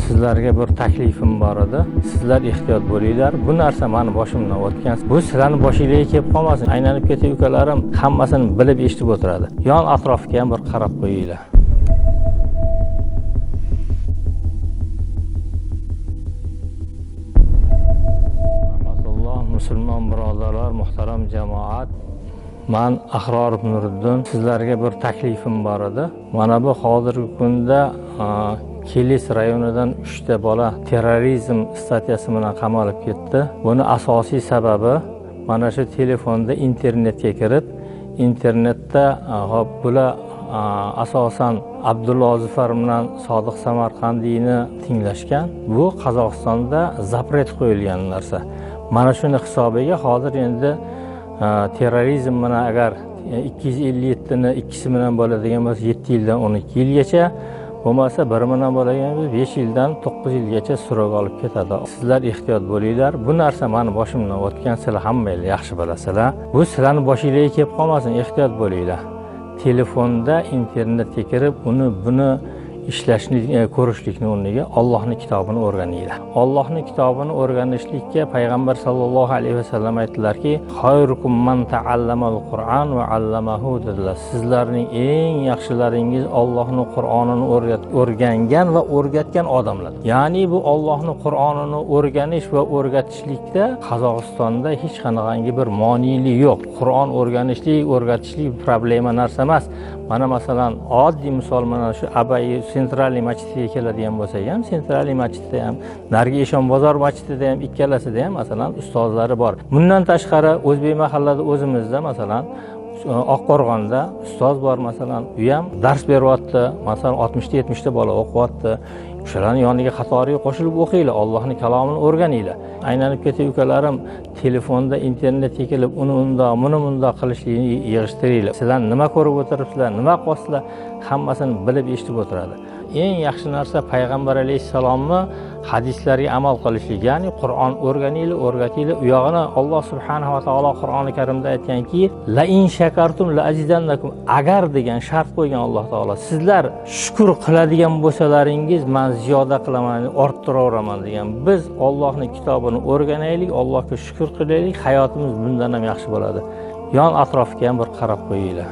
Sizlarga bir taklifim bor edi. Sizlar ehtiyot bo'linglar. Bu narsa meni boshimdan o'tgan. Bu sizlarning boshingizga kelib qolmasin. Aylanib ketib ukalarim hammasini bilib eshitib o'tiradi. Yon atrofga ham bir qarab qo'yinglar. Rahmatulloh, musulmon birodarlar, muhtaram jamoat. Men Ahror Nuriddin, sizlarga bir taklifim bor edi. Mana bu hozirgi kunda Kelis rayonidan 3 ta bola terrorizm statyasi bilan qamalib ketdi. Buni asosiy sababi mana shu telefonda internetga kirib, internetda bular asosan Abdulozifar bilan Sodiq Samarqandiyni tinglashgan. Bu Qozog'istonda zapret qo'yilgan narsa. Mana shuni hisobiga hozir endi terrorizm bilan agar 257 ni ikkisi bilan bo'ladigan bo'lsa 7 yildan 12 yilgacha, bo'lmasa bir bilan bo'ladigan 5 yildan 9 yilgacha so'roq olib ketadi. Sizlar ehtiyot bo'linglar. Bu narsa meni boshimdan o'tgan, sizlar hammangiz yaxshi bilasizlar. Bu sizlarning boshingizga kelib qolmasin, ehtiyot bo'linglar. Telefonda internetga kirib, buni ishlashni, ko'rishlikni o'rniga Allohning kitobini o'rganinglar. Allohning kitobini o'rganishlikka payg'ambar sallallohu alayhi vasallam aytdilarki, "Xayrukum man ta'allamal Qur'an va 'allamahu" dedilar. Sizlarning eng yaxshilaringiz Allohning Qur'onini o'rgangan va o'rgatgan odamlar. Ya'ni bu Allohning Qur'onini o'rganish va o'rgatishlikda Qozog'istonda hech qanaqangi bir moniylik yo'q. Qur'on o'rganishlik, o'rgatishlik problema narsa emas. Mana masalan, oddiy misol mana shu Abay Sentraliy masjidiga keladigan bo'lsak ham, Sentraliy masjidda ham, narigi Eshon bozor masjidida ham, ikkalasida ham masalan ustozlari bor. Bundan tashqari O'zbek mahallada o'zimizda masalan Oqqo'rg'onda ustoz bor masalan, u ham dars beryapti. Masalan 60-70 ta bola o'qiyapti. O'shalarning yoniga qatoriga qo'shilib o'qinglar, Allohning kalomini o'rganinglar. Aylanib ketib ukalarim telefonda internetga kelib, uni bundoq qilishlikni yig'ishtiringlar. Sizlar nima ko'rib o'tiribsizlar, nima qilyapsizlar, hammasini bilib eshitib o'tiradi. Eng yaxshi narsa payg'ambar alayhissalomni hadislariga amal qilishlik, ya'ni Qur'on o'rganinglar, o'rgatinglar. U yog'ini Alloh subhanahu va taolo Qur'oni Karimda aytganki, "La in shakartum la azidannakum." Agar degan shart qo'ygan Alloh taolo. Sizlar shukr qiladigan bo'lsalaringiz, men ziyoda qilaman, orttiraman degan. Biz Allohning kitobini o'rganaylik, Allohga shukr qilaylik, hayotimiz bundan ham yaxshi bo'ladi. Yon atrofga ham bir qarab qo'yinglar.